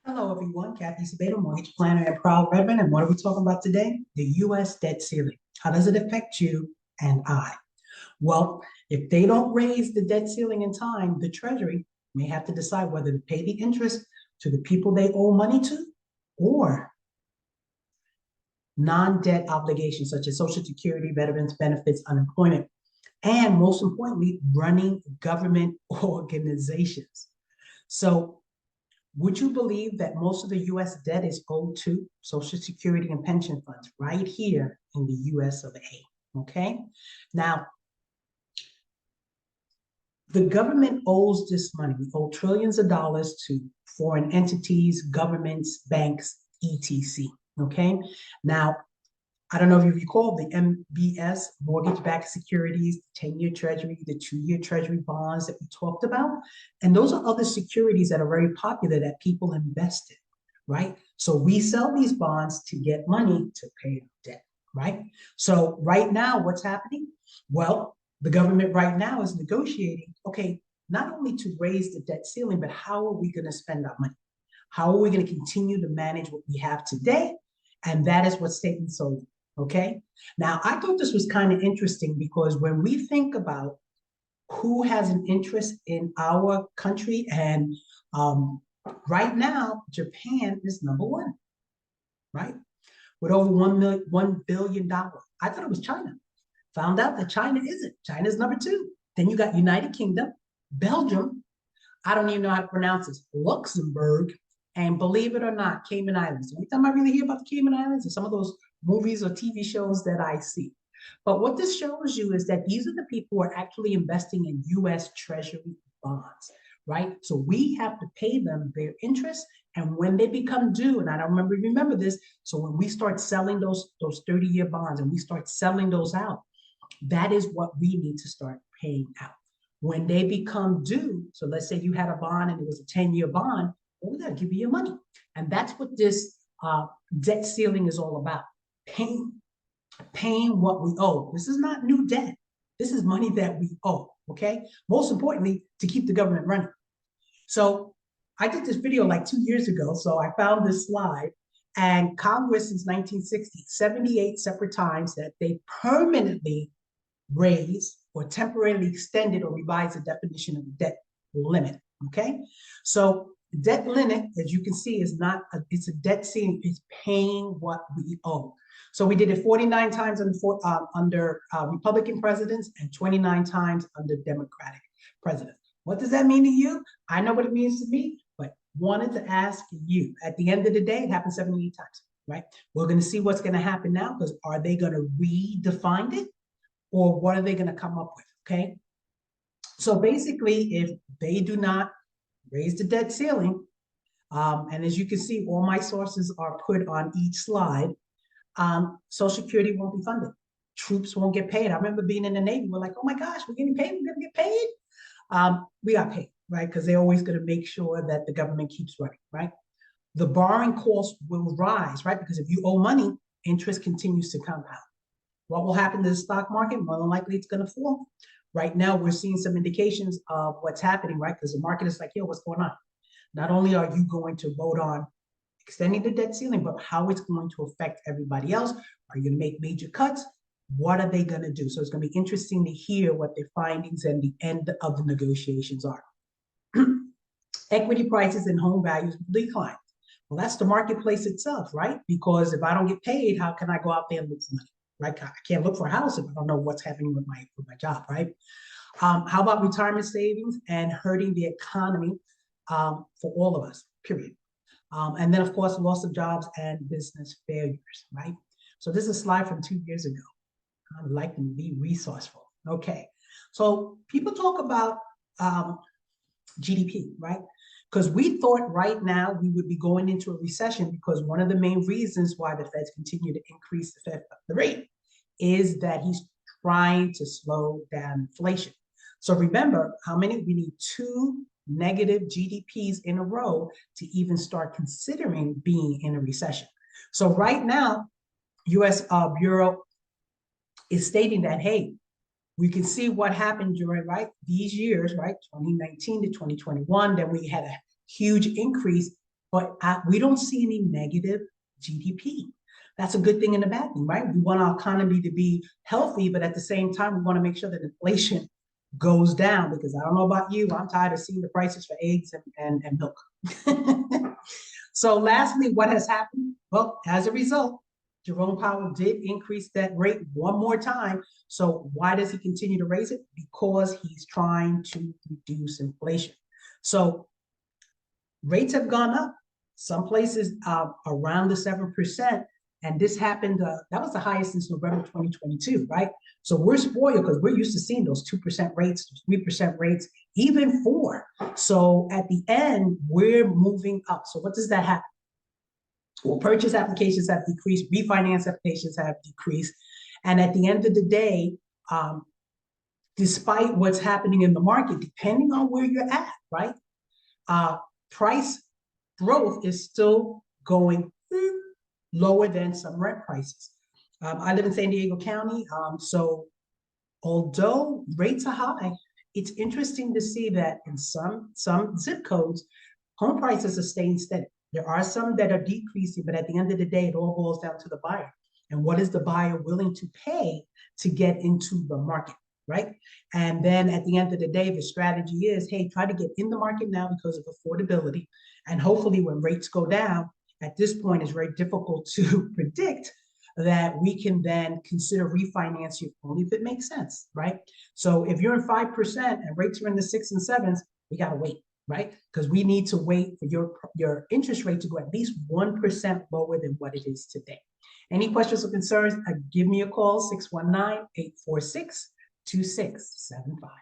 Hello, everyone. Kathy Sabedo, mortgage planner and proud veteran. And what are we talking about today? The U.S. debt ceiling. How does it affect you and I? Well, if they don't raise the debt ceiling in time, the Treasury may have to decide whether to pay the interest to the people they owe money to or non-debt obligations such as Social Security, veterans benefits, unemployment, and most importantly, running government organizations. So would you believe that most of the US debt is owed to Social Security and pension funds right here in the US of A? Okay. Now, the government owes this money. We owe trillions of dollars to foreign entities, governments, banks, etc. Okay. Now, I don't know if you recall the MBS, mortgage-backed securities, the 10-year treasury, the 2-year treasury bonds that we talked about. And those are other securities that are very popular that people invest in, right? So we sell these bonds to get money to pay debt, right? So right now, what's happening? Well, the government right now is negotiating, okay, not only to raise the debt ceiling, but how are we going to spend our money? How are we going to continue to manage what we have today? And that is what's taking so long. Okay. Now, I thought this was kind of interesting because when we think about who has an interest in our country, and right now, Japan is number one, right? With over $1 billion. I thought it was China. Found out that China isn't. China's number two. Then you got United Kingdom, Belgium. I don't even know how to pronounce this. Luxembourg, and believe it or not, Cayman Islands. The only time I really hear about the Cayman Islands is some of those movies or TV shows that I see. But what this shows you is that these are the people who are actually investing in US Treasury bonds, right? So we have to pay them their interest. And when they become due, and I don't remember this, so when we start selling those 30-year bonds and we start selling those out, that is what we need to start paying out. When they become due, so let's say you had a bond and it was a 10-year bond, well, we got to give you your money. And that's what this debt ceiling is all about. Paying, paying what we owe. This is not new debt. This is money that we owe, okay? Most importantly, to keep the government running. So I did this video like 2 years ago, so I found this slide, and Congress since 1960, 78 separate times that they permanently raise or temporarily extended or revised the definition of debt limit. Okay, so debt limit, as you can see, is not it's a debt ceiling. It's paying what we owe. So we did it 49 times under Republican presidents and 29 times under Democratic presidents. What does that mean to you? I know what it means to me, but wanted to ask you. At the end of the day, it happened 78 times, right? We're going to see what's going to happen now because are they going to redefine it? Or what are they going to come up with? Okay. So basically, if they do not raise the debt ceiling, and as you can see, all my sources are put on each slide, Social Security won't be funded. Troops won't get paid. I remember being in the Navy, we're like, oh my gosh, we're getting paid, we're going to get paid. We got paid, right? Because they're always going to make sure that the government keeps running, right? The borrowing cost will rise, right? Because if you owe money, interest continues to compound. What will happen to the stock market? More than likely, it's going to fall. Right now, we're seeing some indications of what's happening, right? Because the market is like, yo, what's going on? Not only are you going to vote on extending the debt ceiling, but how it's going to affect everybody else. Are you going to make major cuts? What are they going to do? So it's going to be interesting to hear what their findings and the end of the negotiations are. Equity prices and home values decline. Well, that's the marketplace itself, right? Because if I don't get paid, how can I go out there and look for money? Right? I can't look for a house if I don't know what's happening with my job, right? How about retirement savings and hurting the economy for all of us, period. And then, of course, loss of jobs and business failures, right? So this is a slide from 2 years ago. I'd like to be resourceful. Okay. So people talk about GDP, right? Because we thought right now we would be going into a recession because one of the main reasons why the Feds continue to increase the rate is that he's trying to slow down inflation. So remember how many we need two negative GDPs in a row to even start considering being in a recession. So right now, US Bureau is stating that, hey, we can see what happened during these years, right, 2019 to 2021. Then we had a huge increase but we don't see any negative GDP. That's a good thing and a bad thing, right? We want our economy to be healthy, but at the same time, we want to make sure that inflation goes down, because I don't know about you, I'm tired of seeing the prices for eggs and milk. So lastly, what has happened? Well, as a result, Jerome Powell did increase that rate one more time. So why does he continue to raise it? Because he's trying to reduce inflation. So rates have gone up. Some places around the 7%. And this happened, that was the highest since November 2022, right? So we're spoiled because we're used to seeing those 2% rates, 3% rates, even 4. So at the end, we're moving up. So what does that happen? Well, purchase applications have decreased, refinance applications have decreased. And at the end of the day, despite what's happening in the market, depending on where you're at, right? Price growth is still going lower than some rent prices. I live in San Diego County, so although rates are high, it's interesting to see that in some zip codes, home prices are staying steady. There are some that are decreasing, but at the end of the day, it all boils down to the buyer. And what is the buyer willing to pay to get into the market, right? And then at the end of the day, the strategy is, hey, try to get in the market now because of affordability. And hopefully when rates go down, at this point, it's very difficult to predict that we can then consider refinancing only if it makes sense, right? So if you're in 5% and rates are in the 6s and 7s, we got to wait, right? Because we need to wait for your interest rate to go at least 1% lower than what it is today. Any questions or concerns, give me a call, 619-846-2675.